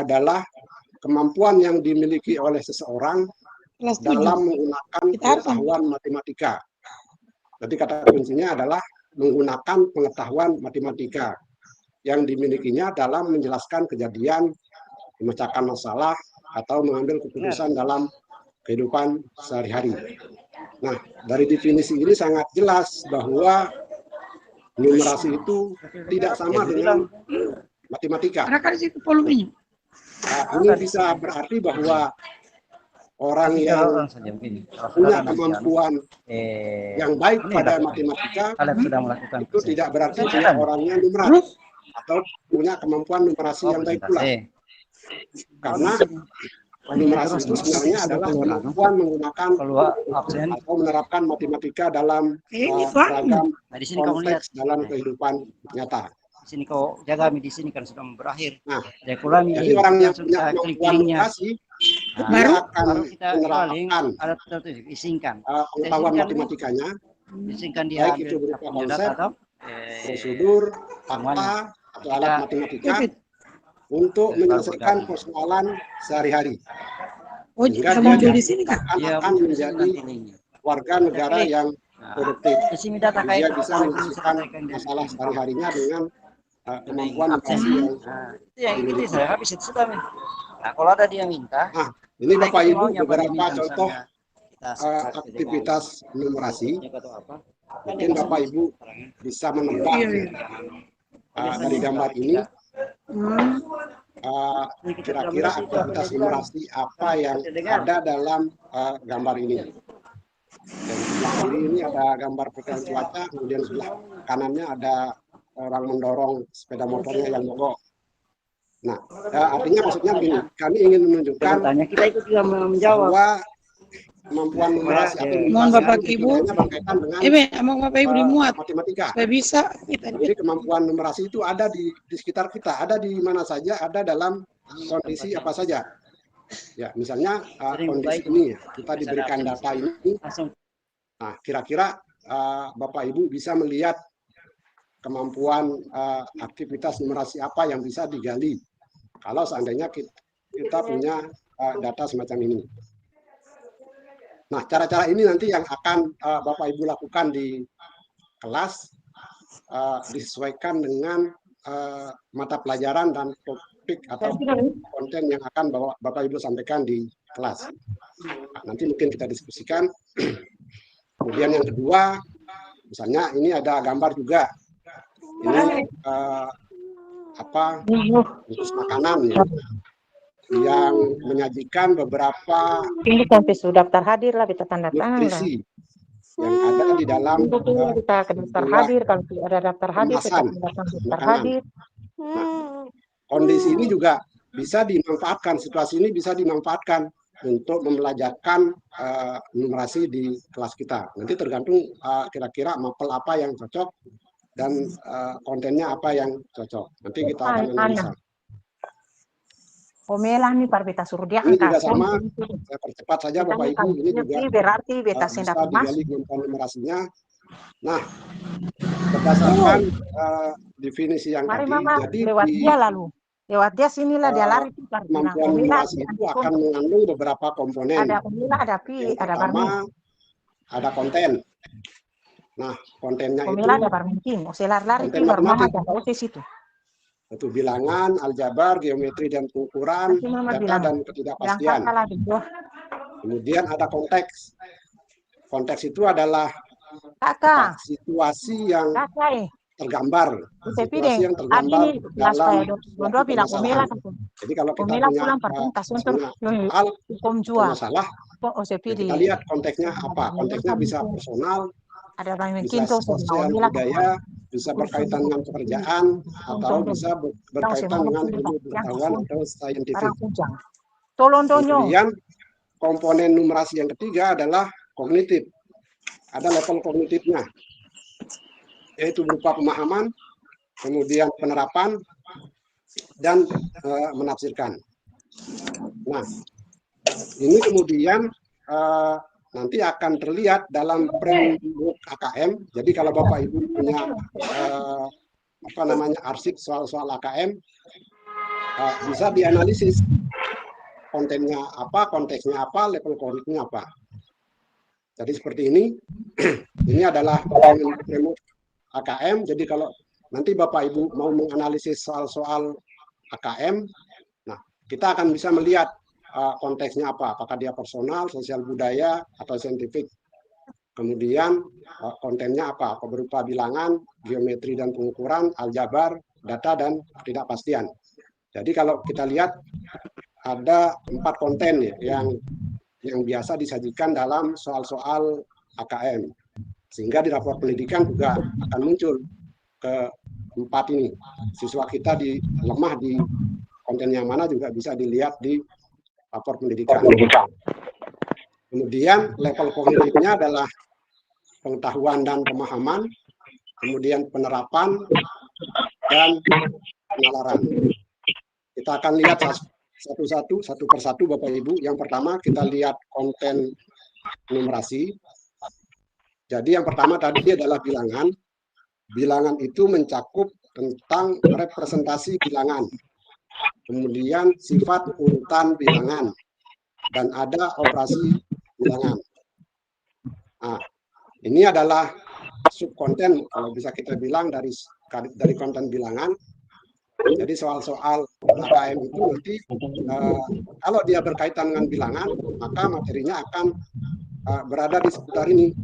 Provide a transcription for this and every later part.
adalah kemampuan yang dimiliki oleh seseorang dalam menggunakan pengetahuan matematika. Jadi kata kuncinya adalah menggunakan pengetahuan matematika yang dimilikinya dalam menjelaskan kejadian, memecahkan masalah, atau mengambil keputusan dalam kehidupan sehari-hari. Nah, dari definisi ini sangat jelas bahwa numerasi itu tidak sama dengan matematika. Nah, ini bisa berarti bahwa orang yang punya kemampuan yang baik pada matematika itu tidak berarti dia orangnya numerat atau punya kemampuan numerasi yang baik pula. Karena numerasi itu sebenarnya adalah kemampuan menggunakan atau menerapkan matematika dalam beragam konteks dalam kehidupan nyata. Di sini kau jaga di sini kan sudah berakhir. Nah, jadi orang yang punya kemampuan numerasi dia akan menerapkan pengetahuan matematikanya, baik itu berupa konsep, prosedur, fakta, atau alat matematika untuk menyelesaikan persoalan sehari-hari. Sehingga dia akan menjadi warga negara yang produktif. Dia bisa menyelesaikan masalah sehari-harinya dengan kemampuan numerasi yang dimiliki. Nah, kalau ada dia minta, ini Bapak Ibu beberapa contoh aktivitas numerasi. Mungkin Bapak Ibu bisa menebak dari gambar ini kira-kira aktivitas numerasi apa yang ada dalam gambar ini. Dan sebelah kiri ini ada gambar pekal cuaca, kemudian sebelah kanannya ada orang mendorong sepeda motornya yang mogok. Nah, artinya maksudnya begini, kami ingin menunjukkan bahwa kemampuan numerasi atau mohon Bapak Ibu berkaitan dengan Bapak Ibu dimuat matematika. supaya bisa Jadi kemampuan numerasi itu ada di sekitar kita, ada di mana saja, ada dalam kondisi apa saja. Ya, misalnya kondisi ini kita diberikan data ini. Nah, kira-kira Bapak Ibu bisa melihat kemampuan aktivitas numerasi apa yang bisa digali kalau seandainya kita punya data semacam ini. Nah, cara-cara ini nanti yang akan Bapak Ibu lakukan di kelas disesuaikan dengan mata pelajaran dan topik atau konten yang akan Bapak Ibu sampaikan di kelas. Nah, nanti mungkin kita diskusikan. Kemudian yang kedua, misalnya ini ada gambar juga. Ini bungkus makanan ya, yang menyajikan beberapa ini sampai sudah daftar hadir lah, kita tanda tangan lah. nutrisi yang ada di dalam Kita ke daftar hadir, kalau tidak ada daftar hadir kita kemasan daftar makanan. hadir. Nah, kondisi ini juga bisa dimanfaatkan, situasi ini bisa dimanfaatkan untuk membelajarkan numerasi di kelas kita. Nanti tergantung kira-kira mapel apa yang cocok dan kontennya apa yang cocok. Nanti kita akan analisa. Omelah nih parbeta suruh dia Ini juga sama, saya percepat saja Bapak Ibu. Ini juga berarti beta bisa sendak digali kemampuan numerasinya. Nah, berdasarkan definisi yang mari tadi, mama jadi lewat dia lalu. Lewat dia sinilah dia lari itu kemampuan numerasi itu akan mengandung beberapa komponen. ada Omela, ada Pi, ada Barmin. Ada konten. Nah, kontennya Omela itu ada Barmin Kim, Oselar lari konten keluar mama matematik. ada osis itu. Itu bilangan, aljabar, geometri dan pengukuran, data dan ketidakpastian. Kemudian ada konteks. Konteks itu adalah situasi yang tergambar, situasi yang tergambar dalam permasalahan. Jadi kalau kita punya masalah, kita lihat konteksnya apa. Konteksnya bisa personal, bisa sosial budaya, bisa berkaitan dengan pekerjaan, atau bisa berkaitan dengan ilmu pengetahuan atau saintifik. Kemudian komponen numerasi yang ketiga adalah kognitif. Ada level kognitifnya, yaitu berupa pemahaman, kemudian penerapan, dan menafsirkan. Nah, ini kemudian nanti akan terlihat dalam framework AKM. Jadi kalau Bapak Ibu punya arsip soal-soal AKM, bisa dianalisis kontennya apa, konteksnya apa, level konfliknya apa. Jadi seperti ini. Ini adalah framework AKM. Jadi kalau nanti Bapak Ibu mau menganalisis soal-soal AKM, nah kita akan bisa melihat konteksnya apa, apakah dia personal, sosial budaya, atau saintifik. Kemudian kontennya apa berupa bilangan, geometri dan pengukuran, aljabar, data, dan ketidakpastian. Jadi kalau kita lihat ada 4 konten ya, yang biasa disajikan dalam soal-soal AKM. Sehingga di rapor pendidikan juga akan muncul ke 4 ini. Siswa kita lemah di konten yang mana juga bisa dilihat di rapor pendidikan. Kemudian level kognitifnya adalah pengetahuan dan pemahaman, kemudian penerapan, dan penalaran. Kita akan lihat satu persatu Bapak Ibu. Yang pertama kita lihat konten numerasi. Jadi yang pertama tadi adalah bilangan. Bilangan itu mencakup tentang representasi bilangan, kemudian sifat urutan bilangan, dan ada operasi bilangan. Nah, ini adalah subkonten kalau bisa kita bilang dari konten bilangan. Jadi soal-soal AKM itu nanti kalau dia berkaitan dengan bilangan, maka materinya akan berada di seputar ini.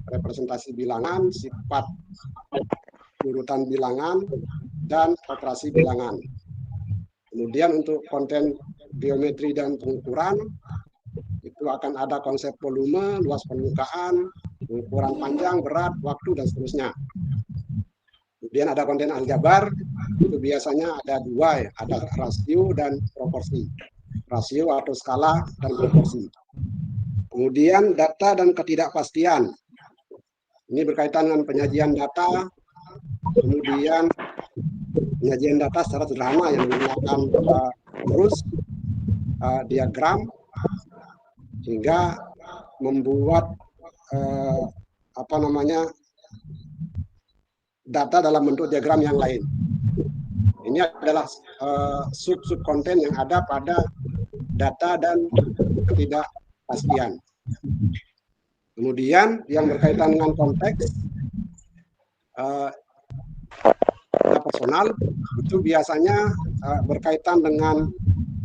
Representasi bilangan, sifat urutan bilangan, dan operasi bilangan. Kemudian untuk konten geometri dan pengukuran, itu akan ada konsep volume, luas permukaan, ukuran panjang, berat, waktu, dan seterusnya. Kemudian ada konten aljabar, itu biasanya ada 2 ya, ada rasio dan proporsi. Rasio atau skala dan proporsi. Kemudian data dan ketidakpastian. Ini berkaitan dengan penyajian data, kemudian penyajian data secara sederhana yang menggunakan arus, diagram, hingga membuat data dalam bentuk diagram yang lain. Ini adalah sub konten yang ada pada data dan ketidakpastian. Kemudian yang berkaitan dengan konteks personal itu biasanya berkaitan dengan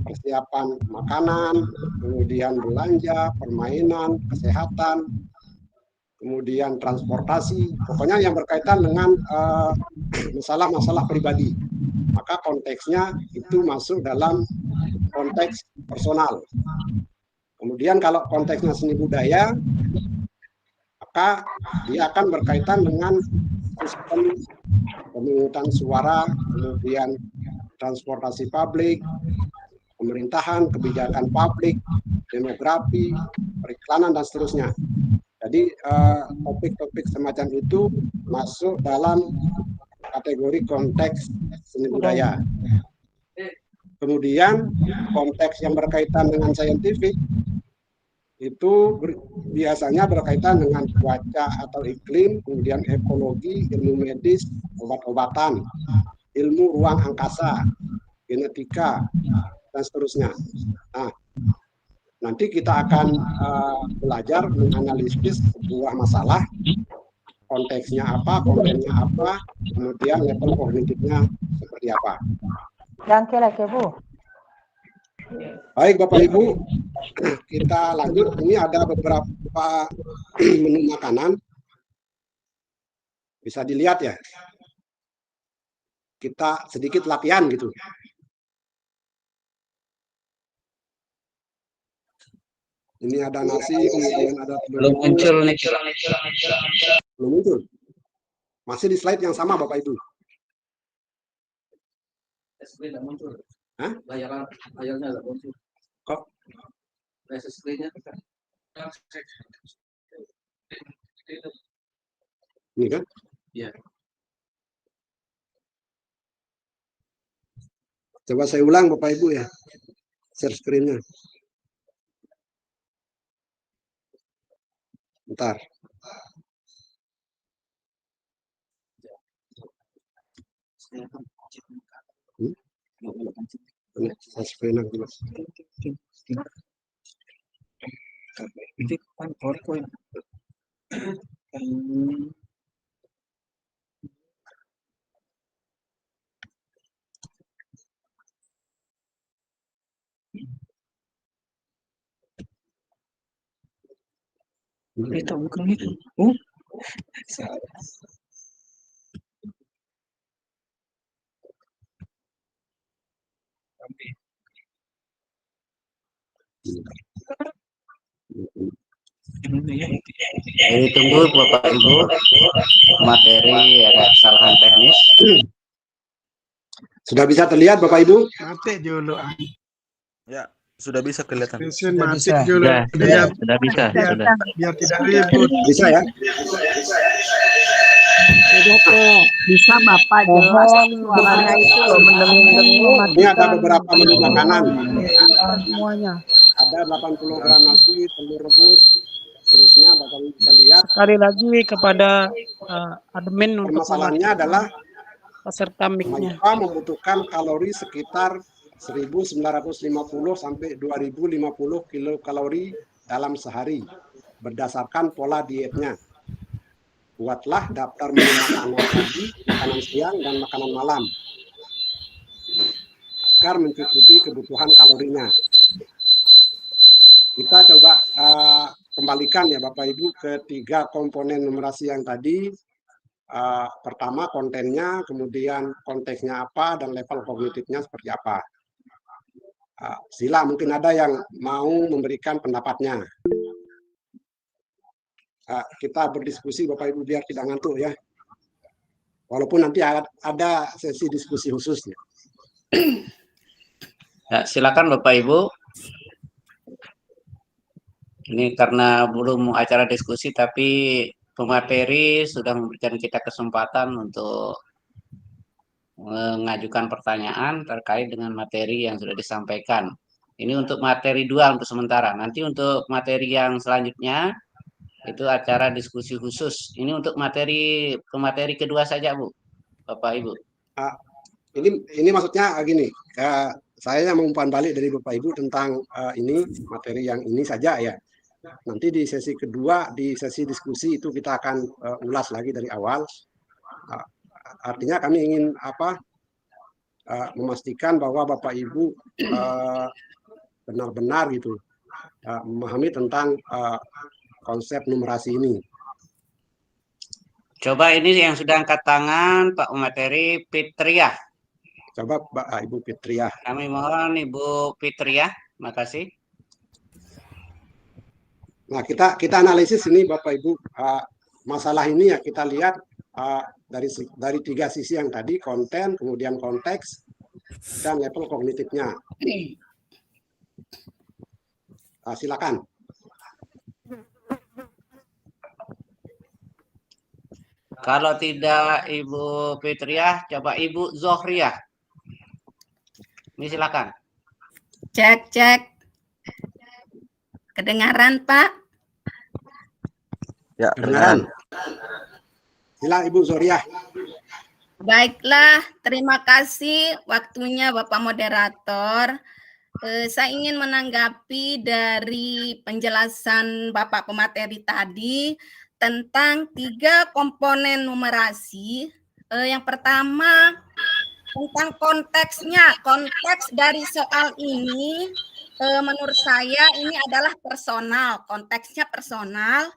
persiapan makanan, kemudian belanja, permainan, kesehatan, kemudian transportasi, pokoknya yang berkaitan dengan masalah-masalah pribadi. Maka konteksnya itu masuk dalam konteks personal. Kemudian kalau konteksnya seni budaya, maka dia akan berkaitan dengan sistem pemungutan suara, kemudian transportasi publik, pemerintahan, kebijakan publik, demografi, periklanan, dan seterusnya. Jadi topik-topik semacam itu masuk dalam kategori konteks seni budaya. Kemudian konteks yang berkaitan dengan saintifik itu biasanya berkaitan dengan cuaca atau iklim, kemudian ekologi, ilmu medis, obat-obatan, ilmu ruang angkasa, genetika, dan seterusnya. Nah, nanti kita akan belajar menganalisis sebuah masalah, konteksnya apa, kontennya apa, kemudian level kognitifnya seperti apa. Bu. Baik Bapak Ibu, kita lanjut. Ini ada beberapa menu makanan. Bisa dilihat ya. Kita sedikit latihan gitu. Ini ada nasi, kemudian ada belum muncul nih. Belum muncul. Masih di slide yang sama Bapak Ibu. Screen tidak muncul. Hah? Layarnya tidak muncul. Kok? Screen-nya. Ini kan? Iya. Coba saya ulang Bapak Ibu ya. Share screen-nya. Bentar. Saya screen lagi, Mas. Ini kan PowerPoint. Itu bukan itu. Oh, salah. Jadi tunggu Bapak Ibu, materi ada kesalahan teknis. Sudah bisa terlihat Bapak Ibu? Mati dulu. Ya, sudah bisa kelihatan. Mesin mati dulu. Sudah bisa. Biar tidak ribut. Bisa ya? Bisa Bapak jelas suaranya itu mendengung-dengung. Ini ada beberapa menu makanan. Semuanya. Ada 80 gram nasi, telur rebus, seterusnya Bapak Ibu bisa lihat. Sekali lagi kepada admin untuk Permasalahannya adalah peserta mic-nya. mahasiswa membutuhkan kalori sekitar 1950 sampai 2050 kilokalori dalam sehari berdasarkan pola dietnya. Buatlah daftar menu makanan pagi, makanan siang, dan makanan malam agar mencukupi kebutuhan kalorinya. Kita coba kembalikan ya Bapak Ibu ke 3 komponen numerasi yang tadi. Pertama kontennya, kemudian konteksnya apa, dan level kognitifnya seperti apa. Sila mungkin ada yang mau memberikan pendapatnya. Kita berdiskusi Bapak Ibu biar tidak ngantuk ya. Walaupun nanti ada sesi diskusi khususnya. Ya, silakan Bapak Ibu. Ini karena belum acara diskusi, tapi pemateri sudah memberikan kita kesempatan untuk mengajukan pertanyaan terkait dengan materi yang sudah disampaikan. Ini untuk materi 2 untuk sementara. Nanti untuk materi yang selanjutnya itu acara diskusi khusus. Ini untuk pemateri kedua saja, Bu, Bapak Ibu. Ini maksudnya gini, saya mengumpan balik dari Bapak Ibu tentang ini materi yang ini saja ya. Nanti di sesi kedua, di sesi diskusi itu kita akan ulas lagi dari awal. Artinya kami ingin memastikan bahwa Bapak Ibu benar-benar gitu memahami tentang konsep numerasi ini. Coba ini yang sudah angkat tangan, Pak Pemateri Fitriah. Coba Ibu Fitriah. Kami mohon Ibu Fitriah, makasih. Nah, kita analisis ini Bapak Ibu, masalah ini ya kita lihat dari 3 sisi yang tadi, konten, kemudian konteks, dan level kognitifnya. Silakan. Kalau tidak Ibu Fitriah, coba Ibu Zohriah. Ini silakan. Cek. Kedengaran, Pak? Ya, Kedengaran. Silakan Ibu Zohriah. Baiklah, terima kasih waktunya Bapak Moderator. Saya ingin menanggapi dari penjelasan Bapak pemateri tadi tentang 3 komponen numerasi. Yang pertama tentang konteksnya. Konteks dari soal ini menurut saya ini adalah personal, konteksnya personal.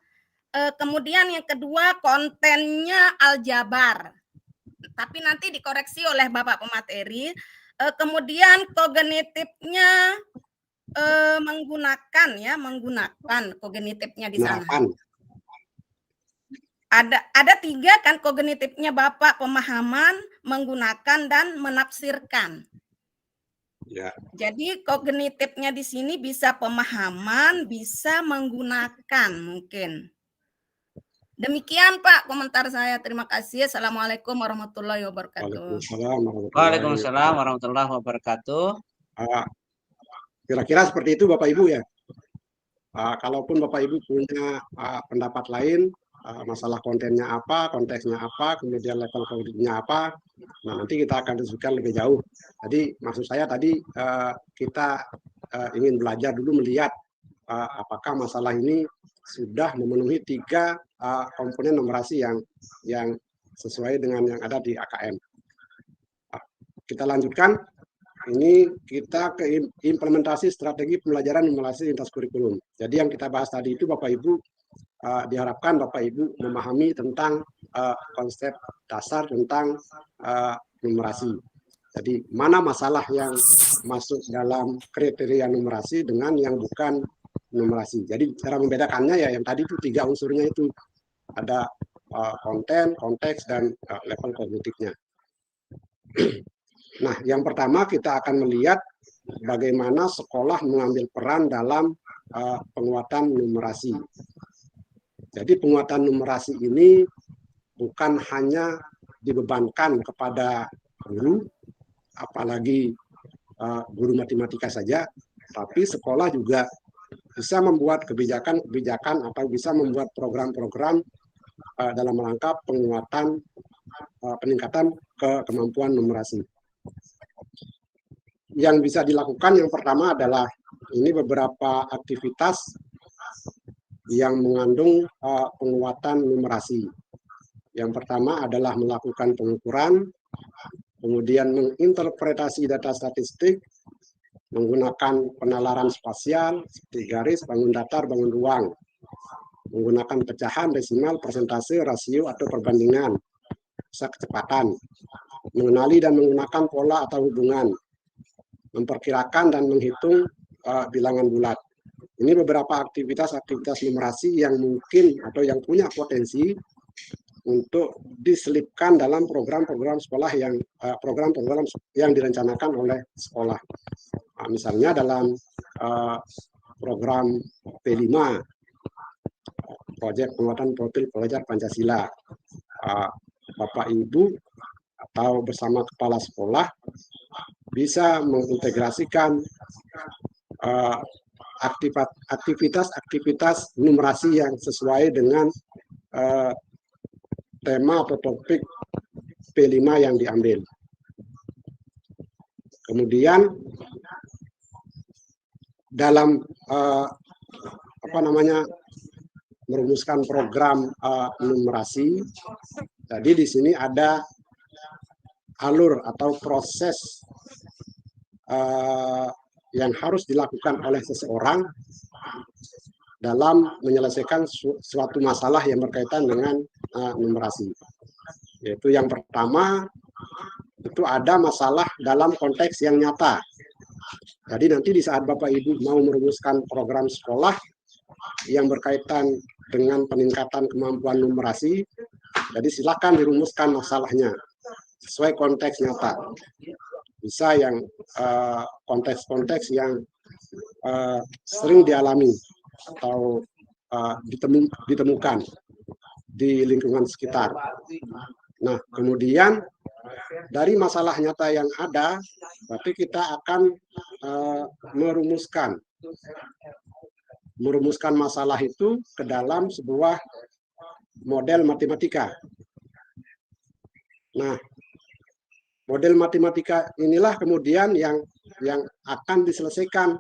Kemudian yang kedua kontennya aljabar. Tapi nanti dikoreksi oleh Bapak pemateri. Kemudian kognitifnya menggunakan kognitifnya di sana. Ada 3 kan kognitifnya Bapak, pemahaman, menggunakan, dan menafsirkan. Ya. Jadi kognitifnya di sini bisa pemahaman, bisa menggunakan mungkin. Demikian Pak komentar saya. Terima kasih. Assalamualaikum warahmatullahi wabarakatuh. Waalaikumsalam warahmatullahi wabarakatuh. Kira-kira seperti itu Bapak Ibu ya. Kalaupun Bapak Ibu punya pendapat lain, masalah kontennya apa, konteksnya apa, kemudian level kognitifnya apa. Nah, nanti kita akan diskusikan lebih jauh. Jadi maksud saya tadi kita ingin belajar dulu melihat apakah masalah ini sudah memenuhi 3 komponen numerasi yang sesuai dengan yang ada di AKM. Kita lanjutkan. Ini kita ke implementasi strategi pembelajaran numerasi lintas kurikulum. Jadi yang kita bahas tadi itu Bapak Ibu diharapkan Bapak Ibu memahami tentang konsep dasar tentang numerasi. Jadi mana masalah yang masuk dalam kriteria numerasi dengan yang bukan numerasi. Jadi cara membedakannya ya yang tadi itu 3 unsurnya itu ada konten, konteks, dan level kognitifnya. Nah, yang pertama kita akan melihat bagaimana sekolah mengambil peran dalam penguatan numerasi. Jadi penguatan numerasi ini bukan hanya dibebankan kepada guru, apalagi guru matematika saja, tapi sekolah juga bisa membuat kebijakan-kebijakan atau bisa membuat program-program dalam rangka penguatan peningkatan kemampuan numerasi. Yang bisa dilakukan yang pertama adalah ini beberapa aktivitas yang mengandung penguatan numerasi. Yang pertama adalah melakukan pengukuran, kemudian menginterpretasi data statistik, menggunakan penalaran spasial seperti garis, bangun datar, bangun ruang, menggunakan pecahan, desimal, persentase, rasio, atau perbandingan, kecepatan, mengenali dan menggunakan pola atau hubungan, memperkirakan dan menghitung bilangan bulat. Ini beberapa aktivitas-aktivitas numerasi yang mungkin atau yang punya potensi untuk diselipkan dalam program-program sekolah yang program-program yang direncanakan oleh sekolah. Nah, misalnya dalam program P5, proyek penguatan profil pelajar Pancasila, Bapak Ibu atau bersama kepala sekolah bisa mengintegrasikan aktivitas-aktivitas numerasi yang sesuai dengan tema atau topik P5 yang diambil. Kemudian dalam merumuskan program numerasi, jadi di sini ada alur atau proses yang harus dilakukan oleh seseorang dalam menyelesaikan suatu masalah yang berkaitan dengan numerasi. Yaitu yang pertama, itu ada masalah dalam konteks yang nyata. Jadi nanti di saat Bapak Ibu mau merumuskan program sekolah yang berkaitan dengan peningkatan kemampuan numerasi, jadi silakan dirumuskan masalahnya sesuai konteks nyata. Bisa yang konteks-konteks yang sering dialami atau ditemukan di lingkungan sekitar. Nah, kemudian dari masalah nyata yang ada, berarti kita akan merumuskan masalah itu ke dalam sebuah model matematika. Nah, model matematika inilah kemudian yang akan diselesaikan,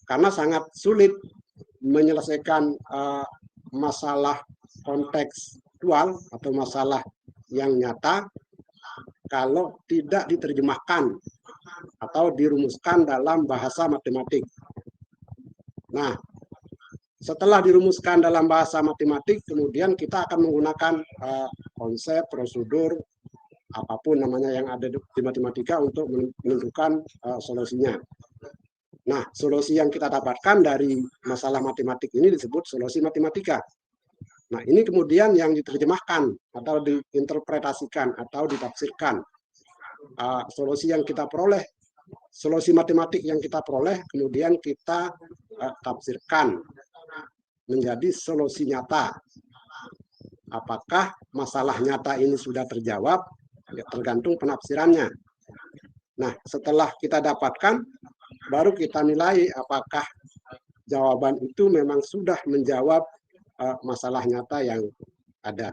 karena sangat sulit menyelesaikan masalah kontekstual atau masalah yang nyata kalau tidak diterjemahkan atau dirumuskan dalam bahasa matematik. Nah, setelah dirumuskan dalam bahasa matematik, kemudian kita akan menggunakan konsep, prosedur, apapun namanya yang ada di matematika untuk menentukan solusinya. Nah, solusi yang kita dapatkan dari masalah matematik ini disebut solusi matematika. Nah, ini kemudian yang diterjemahkan atau diinterpretasikan atau ditafsirkan. Solusi yang kita peroleh, solusi matematik yang kita peroleh, kemudian kita tafsirkan menjadi solusi nyata. Apakah masalah nyata ini sudah terjawab? Ya, tergantung penafsirannya. Nah, setelah kita dapatkan, baru kita nilai apakah jawaban itu memang sudah menjawab masalah nyata yang ada.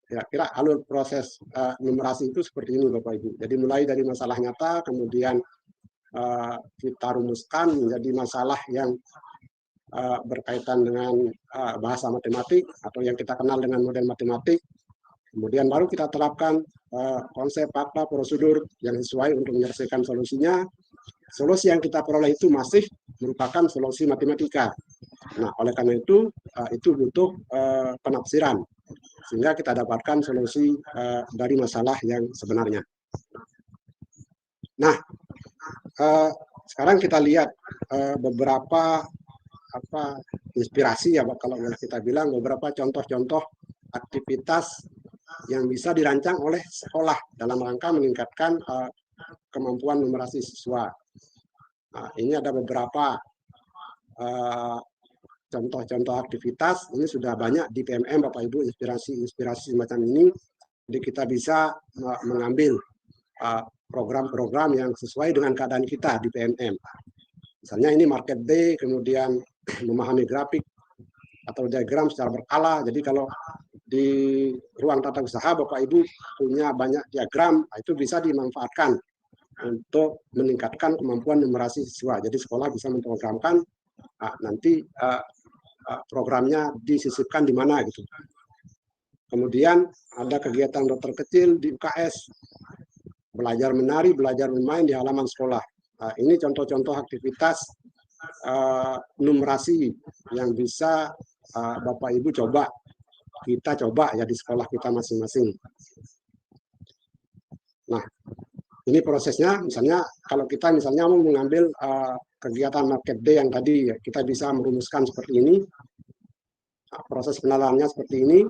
Kira-kira alur proses numerasi itu seperti ini Bapak Ibu. Jadi mulai dari masalah nyata, kemudian kita rumuskan menjadi masalah yang berkaitan dengan bahasa matematik atau yang kita kenal dengan model matematik. Kemudian baru kita terapkan konsep, fakta, prosedur yang sesuai untuk menyelesaikan solusinya. Solusi yang kita peroleh itu masih merupakan solusi matematika. Nah, oleh karena itu butuh penafsiran sehingga kita dapatkan solusi dari masalah yang sebenarnya. Nah, sekarang kita lihat beberapa inspirasi ya, kalau boleh kita bilang, beberapa contoh-contoh aktivitas yang bisa dirancang oleh sekolah dalam rangka meningkatkan kemampuan numerasi siswa. Nah, ini ada beberapa contoh-contoh aktivitas. Ini sudah banyak di PMM Bapak Ibu, inspirasi semacam ini. Jadi kita bisa mengambil program-program yang sesuai dengan keadaan kita di PMM. Misalnya ini market day, kemudian memahami grafik atau diagram secara berkala. Jadi kalau di ruang tata usaha Bapak Ibu punya banyak diagram, itu bisa dimanfaatkan untuk meningkatkan kemampuan numerasi siswa. Jadi sekolah bisa memprogramkan nanti programnya disisipkan di mana gitu. Kemudian ada kegiatan dokter kecil di UKS, belajar menari, belajar bermain di halaman sekolah. Ini contoh-contoh aktivitas numerasi yang bisa Bapak Ibu kita coba ya di sekolah kita masing-masing. Nah, ini prosesnya, misalnya kalau kita misalnya mau mengambil kegiatan market day yang tadi, ya, kita bisa merumuskan seperti ini. Nah, proses penalarannya seperti ini.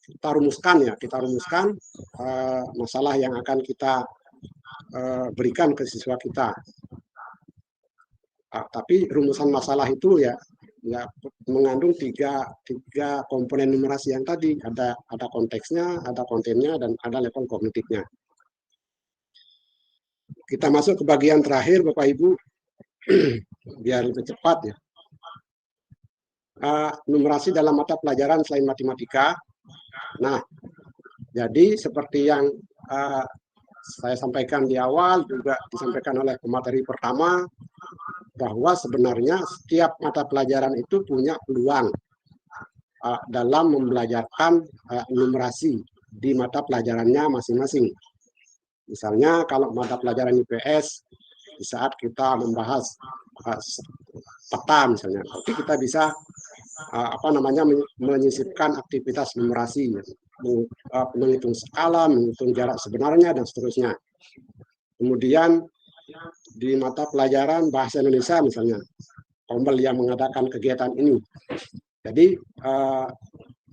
Kita rumuskan masalah yang akan kita berikan ke siswa kita. Tapi rumusan masalah itu ya mengandung tiga komponen numerasi yang tadi, ada konteksnya, ada kontennya, dan ada level kognitifnya. Kita masuk ke bagian terakhir Bapak Ibu, biar lebih cepat ya. Numerasi dalam mata pelajaran selain matematika. Nah, jadi seperti yang saya sampaikan di awal, juga disampaikan oleh pemateri pertama, bahwa sebenarnya setiap mata pelajaran itu punya peluang dalam membelajarkan numerasi di mata pelajarannya masing-masing. Misalnya kalau mata pelajaran IPS, di saat kita membahas peta misalnya, tapi kita bisa menyisipkan aktivitas numerasi, menghitung skala, menghitung jarak sebenarnya, dan seterusnya. Kemudian di mata pelajaran bahasa Indonesia misalnya, Kombel yang mengadakan kegiatan ini. Jadi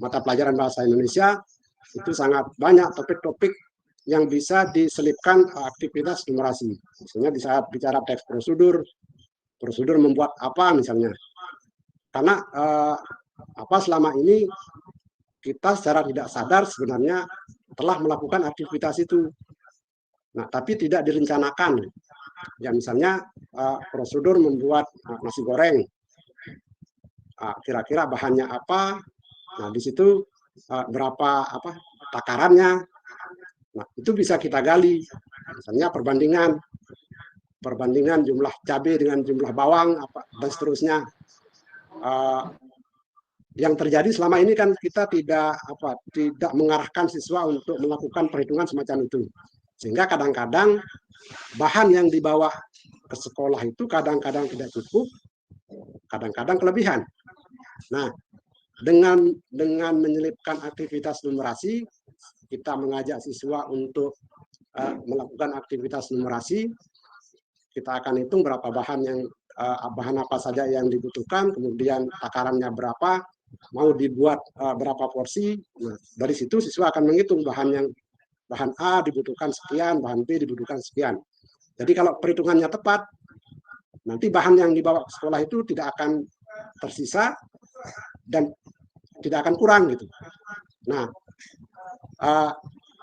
mata pelajaran bahasa Indonesia itu sangat banyak topik-topik yang bisa diselipkan aktivitas numerasi. Misalnya di saat bicara teks prosedur membuat apa misalnya. Karena selama ini kita secara tidak sadar sebenarnya telah melakukan aktivitas itu. Nah, tapi tidak direncanakan. Ya misalnya prosedur membuat nasi goreng. Kira-kira bahannya apa? Nah, di situ berapa takarannya? Nah, itu bisa kita gali. Misalnya perbandingan jumlah cabai dengan jumlah bawang dan seterusnya. Yang terjadi selama ini kan kita tidak mengarahkan siswa untuk melakukan perhitungan semacam itu. Sehingga kadang-kadang bahan yang dibawa ke sekolah itu kadang-kadang tidak cukup, kadang-kadang kelebihan. Nah, dengan menyelipkan aktivitas numerasi, kita mengajak siswa untuk melakukan aktivitas numerasi. Kita akan hitung berapa bahan apa saja yang dibutuhkan, kemudian takarannya berapa, mau dibuat berapa porsi. Nah, dari situ siswa akan menghitung bahan A dibutuhkan sekian, bahan B dibutuhkan sekian. Jadi kalau perhitungannya tepat, nanti bahan yang dibawa ke sekolah itu tidak akan tersisa dan tidak akan kurang gitu. Nah,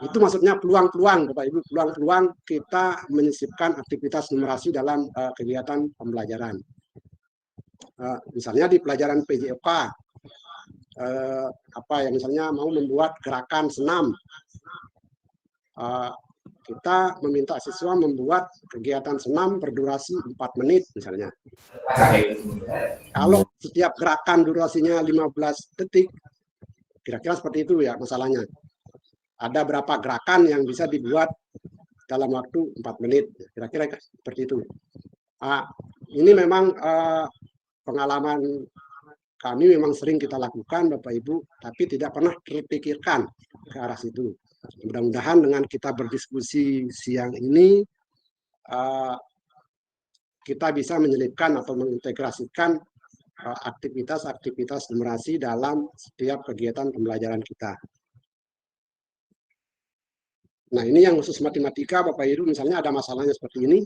itu maksudnya peluang-peluang Bapak Ibu, peluang-peluang kita menyisipkan aktivitas numerasi dalam kegiatan pembelajaran. Misalnya di pelajaran PJOK, apa yang misalnya mau membuat gerakan senam. Kita meminta siswa membuat kegiatan senam berdurasi 4 menit misalnya. Kalau setiap gerakan durasinya 15 detik, kira-kira seperti itu ya masalahnya. Ada berapa gerakan yang bisa dibuat dalam waktu 4 menit, kira-kira seperti itu. Ini memang pengalaman kami memang sering kita lakukan Bapak Ibu, tapi tidak pernah terpikirkan ke arah situ. Mudah-mudahan dengan kita berdiskusi siang ini, kita bisa menyelipkan atau mengintegrasikan aktivitas-aktivitas numerasi dalam setiap kegiatan pembelajaran kita. Nah, ini yang khusus matematika, Bapak Ibu, misalnya ada masalahnya seperti ini.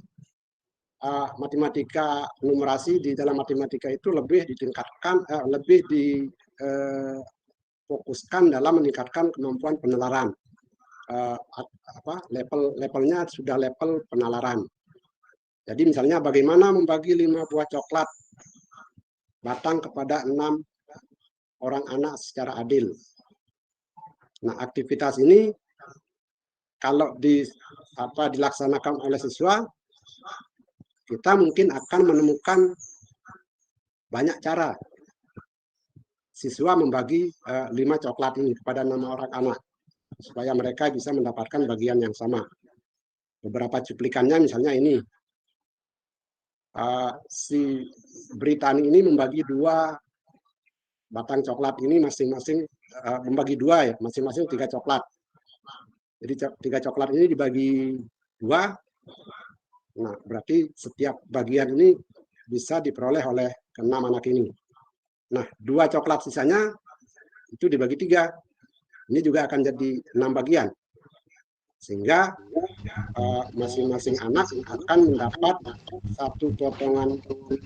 Matematika numerasi di dalam matematika itu lebih ditingkatkan, lebih difokuskan dalam meningkatkan kemampuan penalaran. Levelnya sudah level penalaran. Jadi misalnya bagaimana membagi 5 buah coklat batang kepada 6 orang anak secara adil. Nah, aktivitas ini kalau dilaksanakan oleh siswa, kita mungkin akan menemukan banyak cara siswa membagi 5 coklat ini kepada 6 orang anak supaya mereka bisa mendapatkan bagian yang sama. Beberapa cuplikannya misalnya ini, si Britani ini membagi 2 batang coklat ini masing-masing membagi 2 ya, masing-masing 3 coklat. Jadi 3 coklat ini dibagi 2. Nah, berarti setiap bagian ini bisa diperoleh oleh ke-6 anak ini. Nah, 2 coklat sisanya itu dibagi 3. Ini juga akan jadi 6 bagian. Sehingga masing-masing anak akan mendapat 1 potongan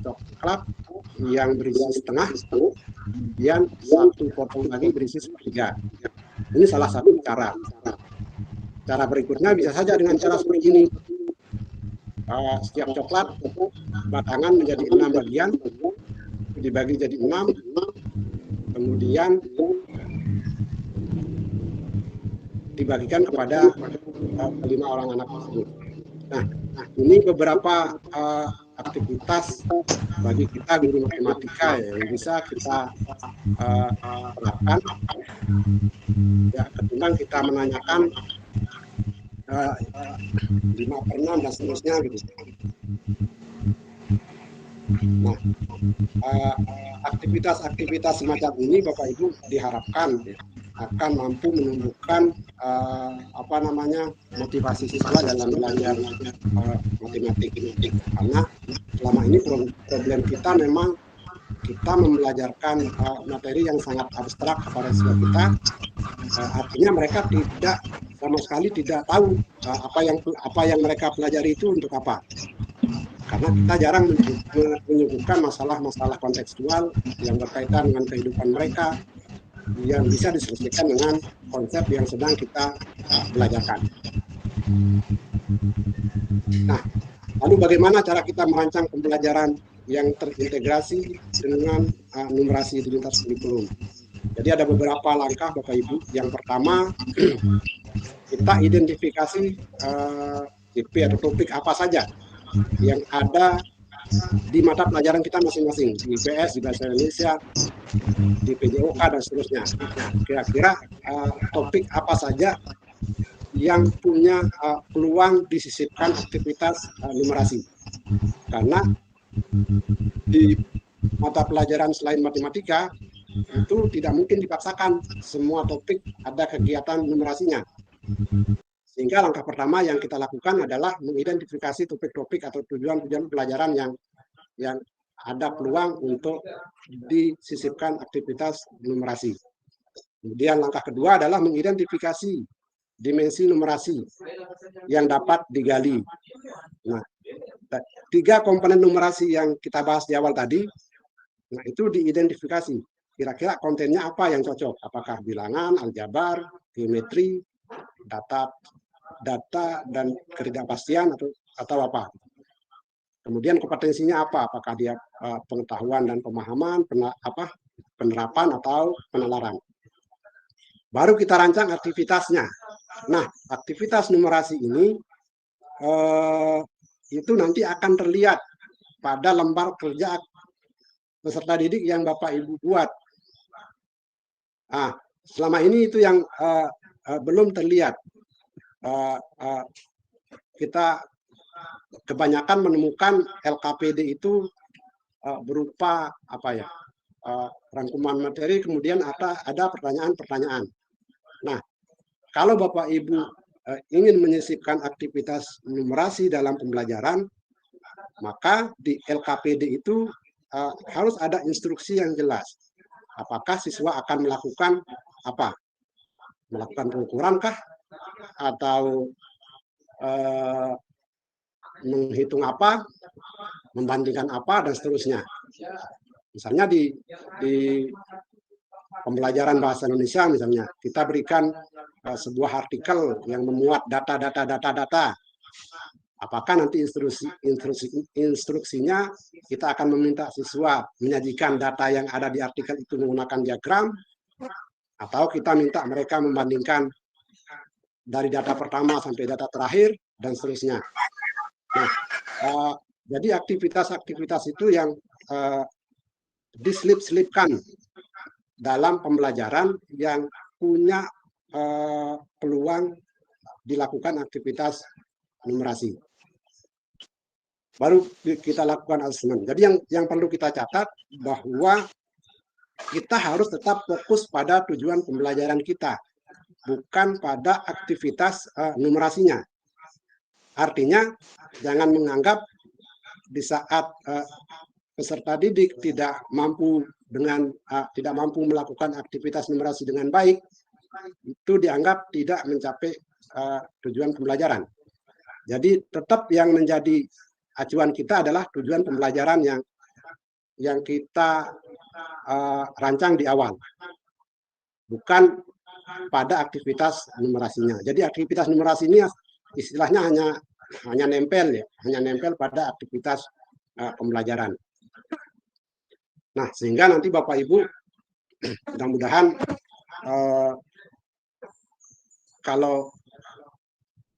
coklat yang berisi setengah, kemudian 1 potong lagi berisi sepertiga. Ini salah satu cara. Cara berikutnya bisa saja dengan cara seperti ini. Setiap coklat batangan menjadi 6 bagian, dibagi jadi 6, kemudian dibagikan kepada 5 orang anak tersebut. Nah, ini beberapa aktivitas bagi kita guru matematika yang bisa kita terapkan. Ya, ketimbang kita menanyakan 5/6 dan seterusnya gitu. Nah, aktivitas-aktivitas semacam ini Bapak Ibu diharapkan akan mampu menumbuhkan motivasi siswa dalam belajar matematik. Karena selama ini problem kita memang kita membelajarkan materi yang sangat abstrak kepada siswa kita. Artinya mereka sama sekali tidak tahu apa yang mereka pelajari itu untuk apa. Karena kita jarang menyebutkan masalah-masalah kontekstual yang berkaitan dengan kehidupan mereka, yang bisa diselesaikan dengan konsep yang sedang kita belajarkan. Nah, lalu bagaimana cara kita merancang pembelajaran yang terintegrasi dengan numerasi di lintas kurikulum? Jadi ada beberapa langkah Bapak Ibu. Yang pertama, kita identifikasi IP atau topik apa saja yang ada di mata pelajaran kita masing-masing, di IPS, di Bahasa Indonesia, di PJOK, dan seterusnya. Kira-kira topik apa saja yang punya peluang disisipkan aktivitas numerasi. Karena di mata pelajaran selain matematika, itu tidak mungkin dipaksakan semua topik ada kegiatan numerasinya. Sehingga langkah pertama yang kita lakukan adalah mengidentifikasi topik-topik atau tujuan-tujuan pelajaran yang ada peluang untuk disisipkan aktivitas numerasi. Kemudian langkah kedua adalah mengidentifikasi dimensi numerasi yang dapat digali. Nah, 3 komponen numerasi yang kita bahas di awal tadi, nah itu diidentifikasi. Kira-kira kontennya apa yang cocok? Apakah bilangan, aljabar, geometri, data dan ketidakpastian atau apa? Kemudian kompetensinya apa? Apakah dia pengetahuan dan pemahaman, penerapan atau penalaran. Baru kita rancang aktivitasnya. Nah, aktivitas numerasi ini itu nanti akan terlihat pada lembar kerja peserta didik yang Bapak Ibu buat. Nah, selama ini itu yang belum terlihat. Kita kebanyakan menemukan LKPD itu berupa apa ya, rangkuman materi, kemudian ada pertanyaan-pertanyaan. Nah, kalau Bapak Ibu ingin menyisipkan aktivitas numerasi dalam pembelajaran, maka di LKPD itu harus ada instruksi yang jelas. Apakah siswa akan melakukan apa? Melakukan pengukuran kah? Atau menghitung apa? Membandingkan apa? Dan seterusnya. Misalnya di pembelajaran bahasa Indonesia misalnya, kita berikan sebuah artikel yang memuat data. Apakah nanti instruksinya kita akan meminta siswa menyajikan data yang ada di artikel itu menggunakan diagram, atau kita minta mereka membandingkan dari data pertama sampai data terakhir, dan seterusnya. Nah, jadi aktivitas-aktivitas itu yang diselip-selipkan dalam pembelajaran yang punya peluang dilakukan aktivitas numerasi. Baru kita lakukan asesmen. Jadi yang perlu kita catat bahwa kita harus tetap fokus pada tujuan pembelajaran kita, bukan pada aktivitas numerasinya. Artinya jangan menganggap di saat peserta didik tidak mampu melakukan aktivitas numerasi dengan baik, itu dianggap tidak mencapai tujuan pembelajaran. Jadi tetap yang menjadi acuan kita adalah tujuan pembelajaran yang kita rancang di awal, bukan pada aktivitas numerasinya. Jadi aktivitas numerasi ini istilahnya hanya nempel pada aktivitas pembelajaran. Nah, sehingga nanti Bapak Ibu mudah-mudahan kalau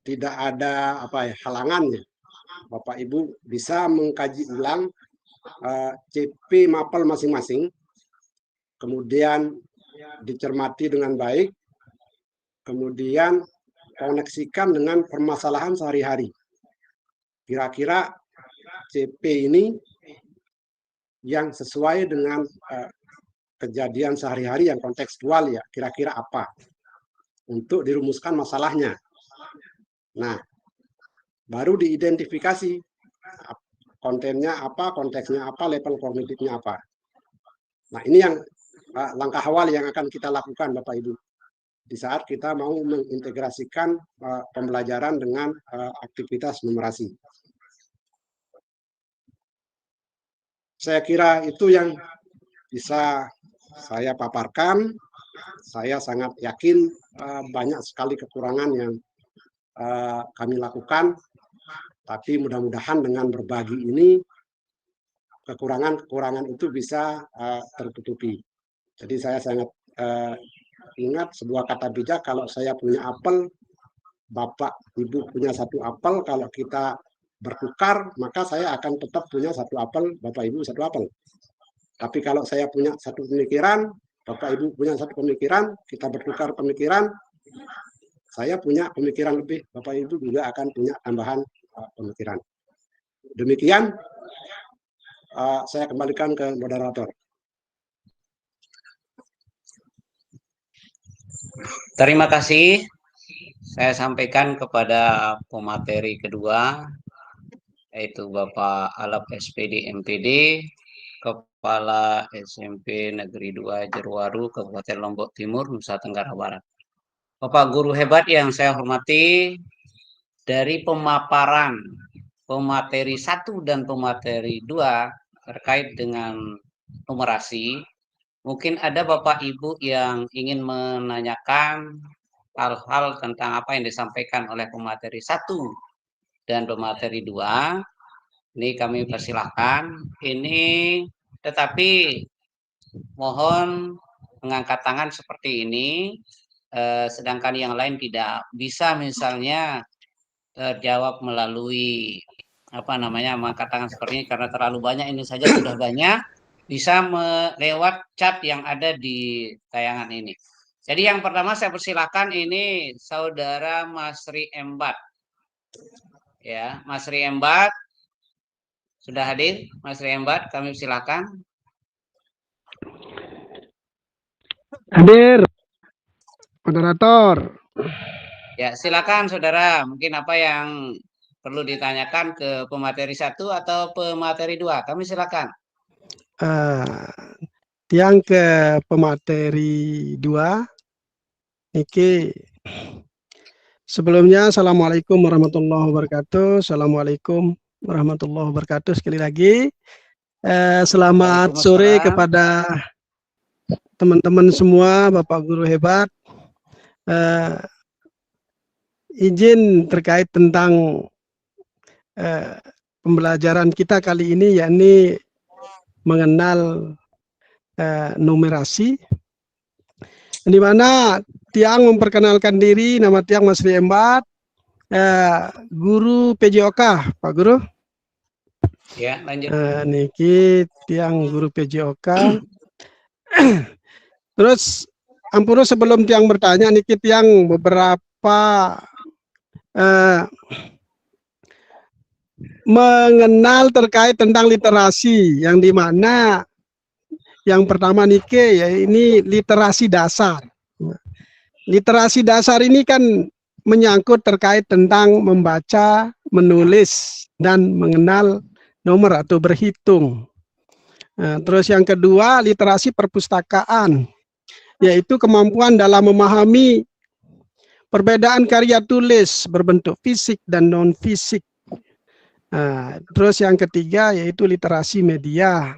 tidak ada halangannya, Bapak Ibu bisa mengkaji ulang CP mapel masing-masing, kemudian dicermati dengan baik, kemudian koneksikan dengan permasalahan sehari-hari. Kira-kira CP ini yang sesuai dengan kejadian sehari-hari yang kontekstual ya, kira-kira apa untuk dirumuskan masalahnya. Nah, baru diidentifikasi kontennya apa, konteksnya apa, level kognitifnya apa. Nah, ini yang langkah awal yang akan kita lakukan Bapak Ibu di saat kita mau mengintegrasikan pembelajaran dengan aktivitas numerasi. Saya kira itu yang bisa saya paparkan. Saya sangat yakin banyak sekali kekurangan yang kami lakukan, tapi mudah-mudahan dengan berbagi ini kekurangan itu bisa tertutupi. Jadi saya sangat ingat sebuah kata bijak, kalau saya punya apel, Bapak Ibu punya satu apel, kalau kita bertukar, maka saya akan tetap punya satu apel, Bapak Ibu satu apel. Tapi kalau saya punya satu pemikiran, Bapak Ibu punya satu pemikiran, kita bertukar pemikiran, saya punya pemikiran lebih, Bapak Ibu juga akan punya tambahan pemikiran. Demikian, saya kembalikan ke moderator. Terima kasih. Saya sampaikan kepada pemateri kedua, yaitu Bapak Alap SPD MPD, Kepala SMP Negeri 2 Jeruwaru, Kabupaten Lombok Timur, Nusa Tenggara Barat. Bapak guru hebat yang saya hormati, dari pemaparan pemateri 1 dan pemateri 2 terkait dengan numerasi, mungkin ada Bapak Ibu yang ingin menanyakan hal-hal tentang apa yang disampaikan oleh pemateri 1 dan pemateri 2. Ini kami persilahkan. Tetapi mohon mengangkat tangan seperti ini, sedangkan yang lain tidak bisa misalnya terjawab melalui mengangkat tangan seperti ini karena terlalu banyak, ini saja sudah banyak, bisa lewat chat yang ada di tayangan ini. Jadi yang pertama saya persilakan ini Saudara Masri Embat. Ya, Masri Embat sudah hadir. Masri Embat, kami silakan. Hadir, moderator. Ya, silakan saudara. Mungkin apa yang perlu ditanyakan ke pemateri 1 atau pemateri 2? Kami silakan. Yang ke pemateri 2, Niki. Sebelumnya, Assalamualaikum warahmatullahi wabarakatuh. Assalamualaikum warahmatullahi wabarakatuh. Sekali lagi, selamat sore kepada teman-teman semua, Bapak Guru hebat. Izin terkait tentang pembelajaran kita kali ini, yakni mengenal numerasi, di mana Tiang memperkenalkan diri, nama Tiang Masri Embat, guru PJOK, Pak Guru. Ya, lanjut. Niki Tiang guru PJOK. Terus ampun, sebelum Tiang bertanya, niki Tiang beberapa mengenal terkait tentang literasi, yang dimana yang pertama niki ya ini literasi dasar. Literasi dasar ini kan menyangkut terkait tentang membaca, menulis, dan mengenal nomor atau berhitung. Terus yang kedua, literasi perpustakaan, yaitu kemampuan dalam memahami perbedaan karya tulis berbentuk fisik dan non-fisik. Terus yang ketiga, yaitu literasi media.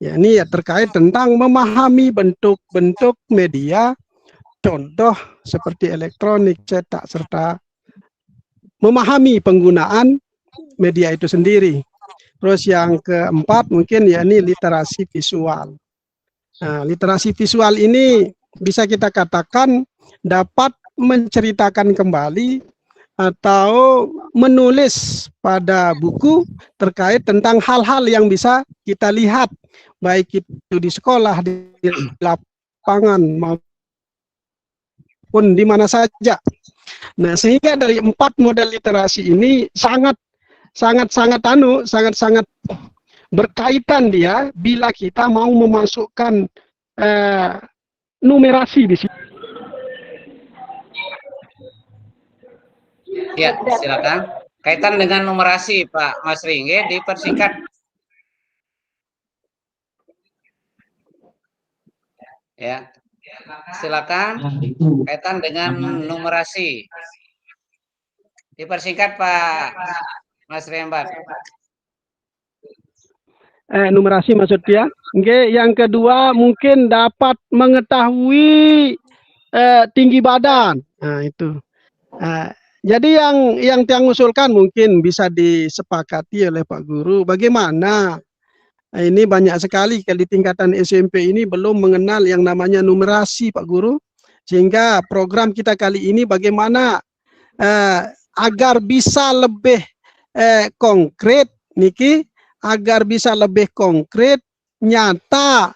Ya, ini ya terkait tentang memahami bentuk-bentuk media, contoh seperti elektronik, cetak, serta memahami penggunaan media itu sendiri. Terus yang keempat mungkin ya ini literasi visual. Literasi visual ini bisa kita katakan dapat menceritakan kembali atau menulis pada buku terkait tentang hal-hal yang bisa kita lihat, baik itu di sekolah, di lapangan, maupun di mana saja. Nah, sehingga dari 4 model literasi ini sangat berkaitan dia bila kita mau memasukkan numerasi di sini. Ya, silakan. Kaitan dengan numerasi, Pak Masri, dipersingkat. Ya, silakan. Kaitan dengan numerasi, dipersingkat, Pak Masri Embat. Numerasi maksudnya. Yang kedua mungkin dapat mengetahui tinggi badan. Nah, itu. Jadi yang Tiang usulkan mungkin bisa disepakati oleh Pak Guru. Bagaimana ini banyak sekali di tingkatan SMP ini belum mengenal yang namanya numerasi, Pak Guru. Sehingga program kita kali ini bagaimana agar bisa lebih konkret, niki, agar bisa lebih konkret, nyata,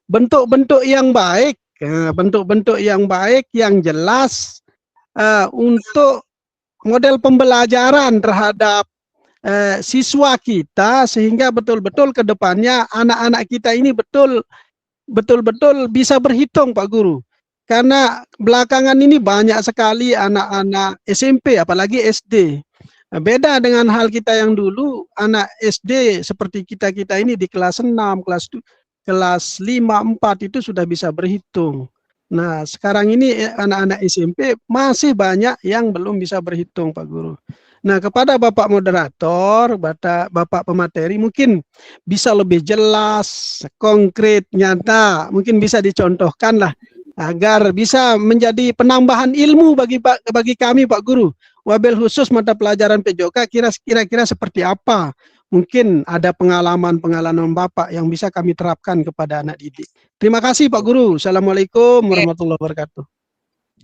bentuk-bentuk yang baik, yang jelas untuk model pembelajaran terhadap siswa kita, sehingga betul-betul ke depannya anak-anak kita ini betul-betul bisa berhitung, Pak Guru. Karena belakangan ini banyak sekali anak-anak SMP, apalagi SD. Beda dengan hal kita yang dulu, anak SD seperti kita ini di kelas 6, kelas 5, 4 itu sudah bisa berhitung. Nah, sekarang ini anak-anak SMP masih banyak yang belum bisa berhitung, Pak Guru. Nah, kepada Bapak moderator, Bapak pemateri, mungkin bisa lebih jelas, konkret, nyata, mungkin bisa dicontohkan lah, agar bisa menjadi penambahan ilmu bagi kami, Pak Guru. Wabil khusus mata pelajaran PJOK kira-kira seperti apa mungkin ada pengalaman-pengalaman Bapak yang bisa kami terapkan kepada anak didik. Terima kasih Pak Guru. Assalamualaikum warahmatullahi wabarakatuh.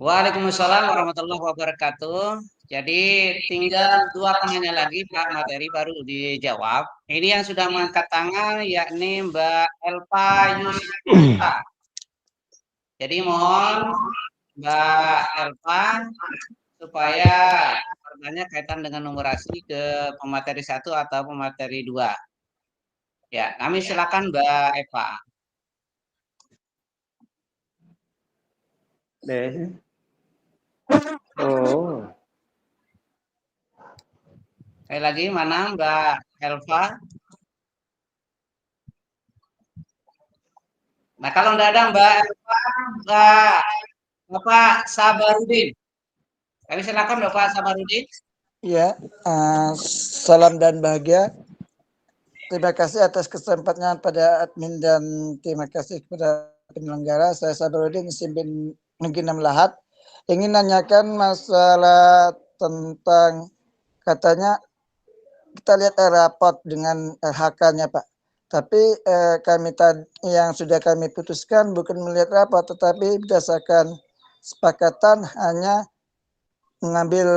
Waalaikumsalam warahmatullahi wabarakatuh. Jadi tinggal 2 penanya lagi Pak materi baru dijawab. Ini yang sudah mengangkat tangan yakni Mbak Elpa Yusuf. Jadi mohon Mbak Elpa supaya pertanyaan kaitan dengan numerasi ke pemateri 1 atau pemateri 2. Ya, kami silakan Mbak Eva. Oh. Sekali lagi mana Mbak Elva? Nah kalau tidak ada Mbak Elva, Bapak Sabarudin. Kami silakan Bapak Sabarudin. Ya, salam dan bahagia. Terima kasih atas kesempatannya pada admin dan terima kasih kepada penyelenggara. Saya Sabarudin, Simbin Negeri 6 Lahat. Ingin nanyakan masalah tentang katanya kita lihat raport dengan LHK-nya Pak. Tapi kami tadi yang sudah kami putuskan bukan melihat raport, tetapi berdasarkan sepakatan hanya mengambil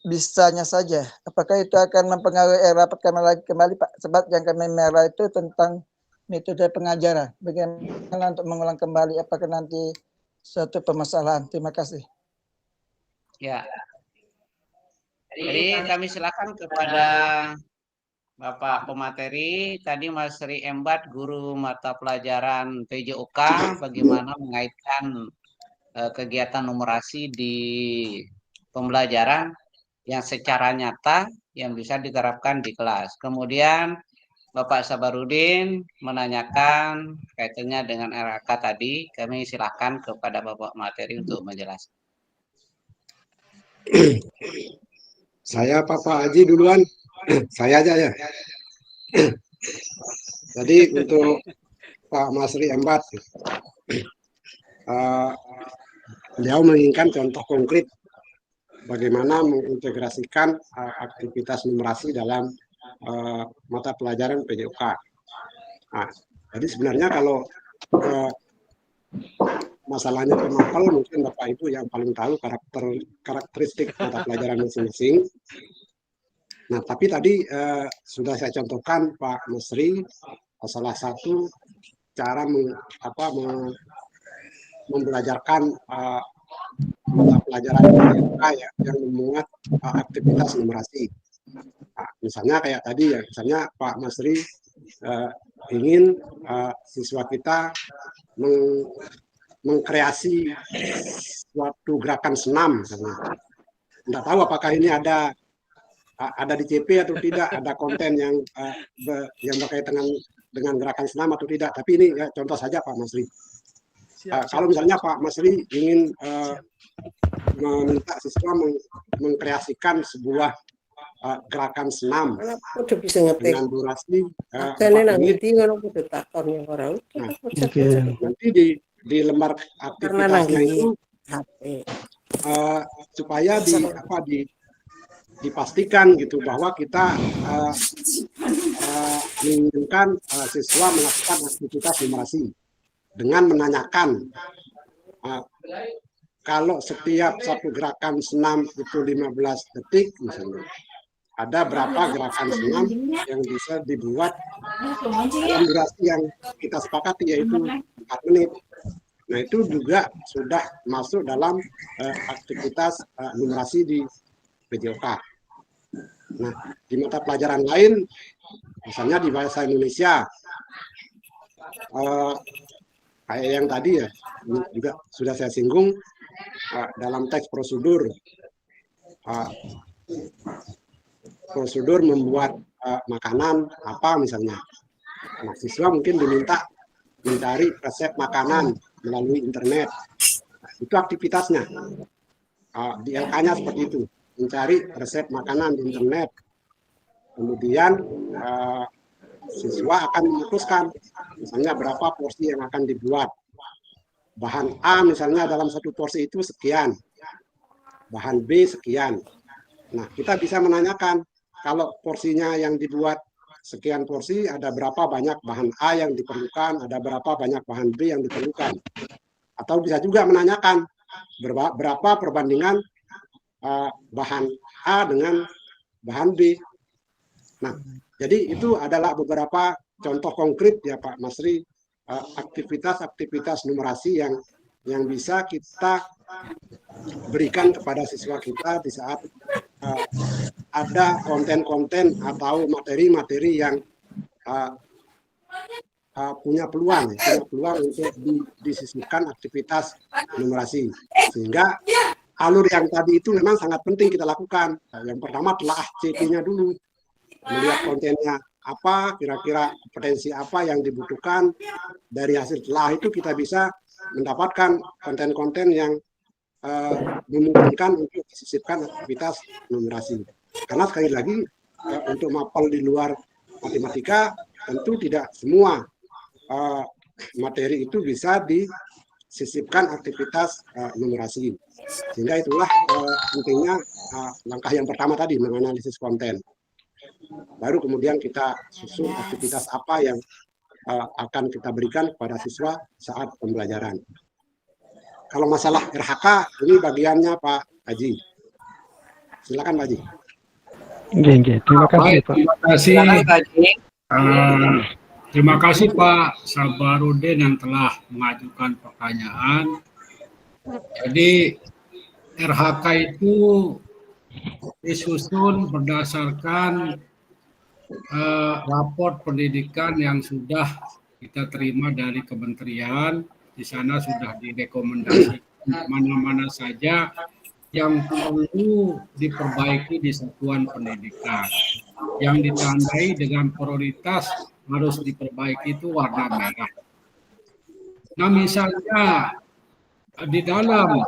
bisanya saja. Apakah itu akan mempengaruhi raport kami lagi kembali Pak? Sebab yang kami merah itu tentang metode pengajaran. Bagaimana untuk mengulang kembali? Apakah nanti suatu permasalahan? Terima kasih. Ya. Jadi kami silakan kepada Bapak pemateri. Tadi Mas Sri Embat, guru mata pelajaran PJOK, bagaimana mengaitkan kegiatan numerasi di pembelajaran yang secara nyata yang bisa diterapkan di kelas. Kemudian Bapak Sabarudin menanyakan kaitannya dengan RHK tadi. Kami silakan kepada Bapak materi untuk menjelaskan. Saya Pak Haji duluan, saya aja ya. Jadi untuk Pak Masri Embat, beliau menginginkan contoh konkret bagaimana mengintegrasikan aktivitas numerasi dalam mata pelajaran PJOK. Nah, jadi sebenarnya kalau masalahnya pemapel, mungkin Bapak Ibu yang paling tahu karakteristik mata pelajaran masing-masing. Nah, tapi tadi sudah saya contohkan Pak Mesri salah satu cara membelajarkan mata pelajaran ya, yang memuat aktivitas numerasi. Nah, misalnya kayak tadi ya, misalnya Pak Mesri ingin siswa kita mengkreasi suatu gerakan senam misalnya. Tidak tahu apakah ini ada di CP atau tidak, ada konten yang berkaitan dengan gerakan senam atau tidak. Tapi ini ya, contoh saja Pak Masri. Kalau misalnya Pak Masri ingin meminta siswa mengkreasikan sebuah gerakan senam dengan durasi 4 menit. Nanti di lembar aktivitasnya itu supaya dipastikan gitu bahwa kita menginginkan siswa melakukan aktivitas numerasi dengan menanyakan kalau setiap satu gerakan senam itu 15 detik misalnya, ada berapa gerakan senam yang bisa dibuat dalam durasi yang kita sepakati yaitu 4 menit. Nah, itu juga sudah masuk dalam aktivitas numerasi di PJOK. Nah, di mata pelajaran lain, misalnya di bahasa Indonesia, kayak yang tadi ya, juga sudah saya singgung, dalam teks prosedur, prosedur membuat makanan apa misalnya. Nah, siswa mungkin diminta mencari resep makanan melalui internet. Nah, itu aktivitasnya. Di LK-nya seperti itu, mencari resep makanan di internet. Kemudian siswa akan memutuskan misalnya berapa porsi yang akan dibuat. Bahan A misalnya dalam satu porsi itu sekian, bahan B sekian. Nah, kita bisa menanyakan kalau porsinya yang dibuat sekian porsi, ada berapa banyak bahan A yang diperlukan, ada berapa banyak bahan B yang diperlukan. Atau bisa juga menanyakan berapa perbandingan bahan A dengan bahan B. Nah, jadi itu adalah beberapa contoh konkret ya Pak Masri, aktivitas-aktivitas numerasi yang bisa kita berikan kepada siswa kita di saat ada konten-konten atau materi-materi yang punya peluang untuk disisipkan aktivitas numerasi. Sehingga alur yang tadi itu memang sangat penting kita lakukan. Yang pertama telah CP-nya dulu, melihat kontennya apa, kira-kira potensi apa yang dibutuhkan. Dari hasil telah itu kita bisa mendapatkan konten-konten yang memungkinkan untuk disisipkan aktivitas numerasi. Karena sekali lagi untuk mapel di luar matematika tentu tidak semua materi itu bisa disisipkan aktivitas numerasi. Sehingga itulah pentingnya langkah yang pertama tadi, menganalisis konten. Baru kemudian kita susun aktivitas apa yang akan kita berikan kepada siswa saat pembelajaran. Kalau masalah RHK, ini bagiannya Pak Haji. Silakan Pak Haji. Terima kasih Pak. Terima kasih. Terima kasih Pak Sabarudin yang telah mengajukan pertanyaan. Jadi RHK itu disusun berdasarkan raport pendidikan yang sudah kita terima dari kementerian. Di sana sudah direkomendasikan mana-mana saja yang perlu diperbaiki di satuan pendidikan. Yang ditandai dengan prioritas harus diperbaiki itu warna merah. Nah misalnya di dalam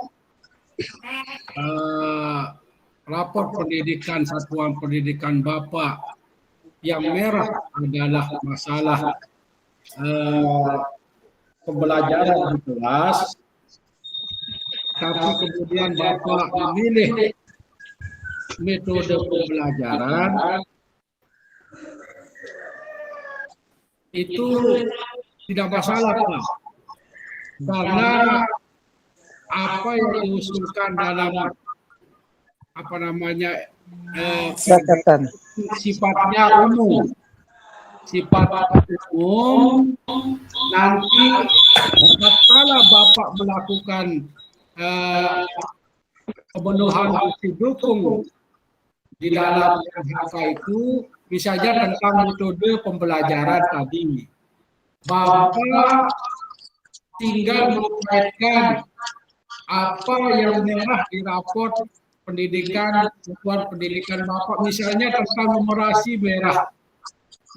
raport pendidikan satuan pendidikan Bapak yang merah adalah masalah pembelajaran di kelas, tapi kemudian Bapak memilih metode pembelajaran, itu tidak masalah Pak. Karena apa yang diusulkan dalam sifatnya umum. Sifat umum nanti setelah Bapak melakukan pemenuhan bukti dukung di dalam RHK itu, misalnya tentang metode pembelajaran tadi, Bapak tinggal mengaitkan apa yang merah di raport pendidikan, satuan pendidikan Bapak, misalnya tentang numerasi merah.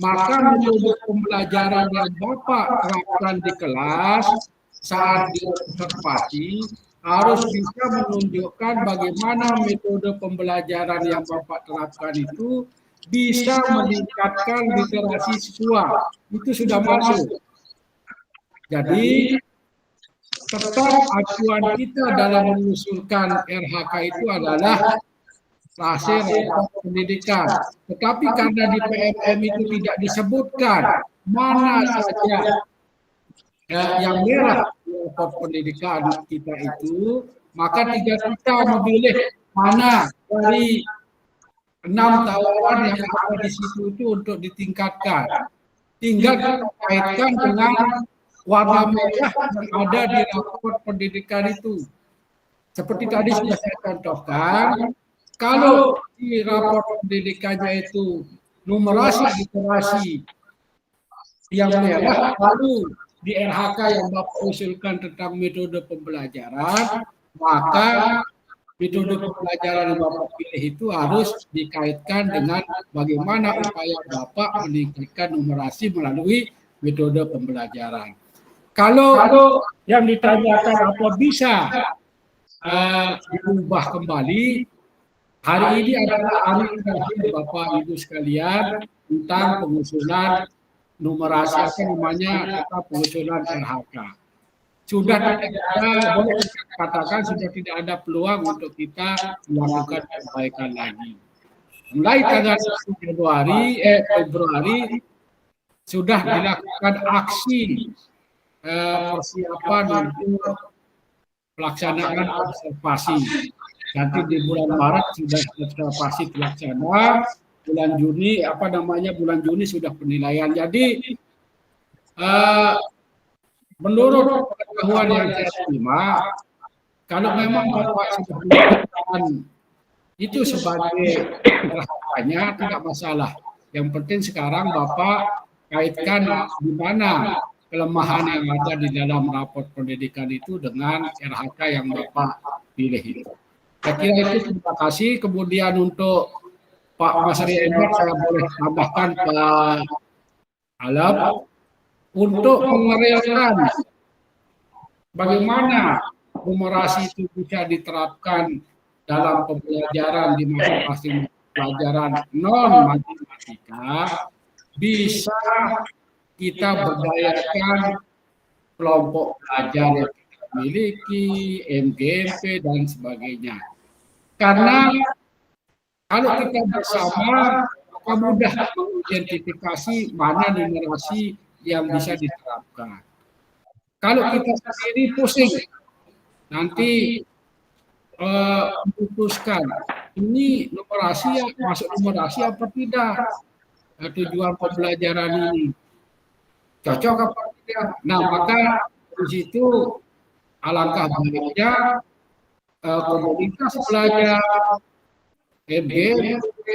Maka metode pembelajaran yang Bapak terapkan di kelas saat diobservasi harus bisa menunjukkan bagaimana metode pembelajaran yang Bapak terapkan itu bisa meningkatkan literasi siswa. Itu sudah masuk. Jadi tetap acuan kita dalam mengusulkan RHK itu adalah hasil raport pendidikan. Tetapi karena di PMM itu tidak disebutkan mana saja yang merah di raport pendidikan kita itu, maka tinggal kita memilih mana dari 6 tawaran yang ada di situ itu untuk ditingkatkan. Tinggal kita kaitkan dengan warna merah yang ada di raport pendidikan itu. Seperti tadi sudah saya contohkan, kalau di raport pendidikannya itu numerasi literasi yang merah, lalu di RHK yang Bapak usulkan tentang metode pembelajaran, maka metode pembelajaran yang Bapak pilih itu harus dikaitkan dengan bagaimana upaya Bapak meningkatkan numerasi melalui metode pembelajaran. Kalau yang ditanyakan apa bisa diubah kembali, hari ini adalah hari terakhir Bapak Ibu sekalian tentang pengusulan numerasi pengusulan RHK. Sudah tidak ada, boleh katakan sudah tidak ada peluang untuk kita melakukan perbaikan lagi. mulai tanggal 1 Februari sudah dilakukan aksi persiapan untuk pelaksanaan observasi. Nanti di bulan Maret sudah observasi terlaksana, bulan Juni bulan Juni sudah penilaian. Jadi menurut pengetahuan yang saya terima, kalau memang Bapak sudah melakukan itu sebagai harapannya tidak masalah. Yang penting sekarang Bapak kaitkan di mana kelemahan yang ada di dalam raport pendidikan itu dengan RHK yang Bapak pilih itu. Saya kira itu, terima kasih. Kemudian untuk Pak Mas Rian, saya boleh tambahkan Pak Alap untuk mengerealkan bagaimana numerasi itu bisa diterapkan dalam pembelajaran di masing-masing pelajaran non-matematika, bisa kita berdayakan kelompok belajar yang kita miliki, MGMP, dan sebagainya. Karena kalau kita bersama, maka mudah mengidentifikasi mana numerasi yang bisa diterapkan. Kalau kita sendiri pusing, nanti memutuskan ini numerasi masuk numerasi apa tidak, tujuan pembelajaran ini cocok apa tidak. Nah, maka di situ alangkah baiknya komunitas belajar, MGMP,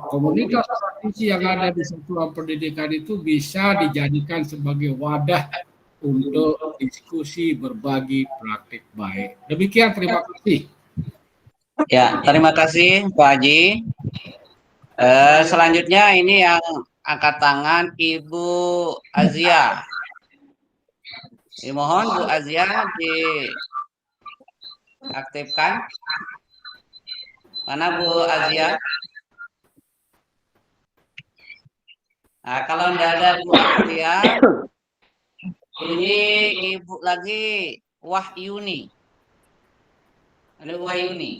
komunitas praktisi yang ada di satuan pendidikan itu bisa dijadikan sebagai wadah untuk diskusi berbagi praktik baik. Demikian, terima kasih. Ya, terima kasih Pak Haji. Selanjutnya ini yang angkat tangan Ibu Azia. Mohon Bu Azia diaktifkan. Mana Bu Azia? Nah, kalau tidak ada Bu Azia, ini Ibu lagi Wahyuni. Ada Wahyuni.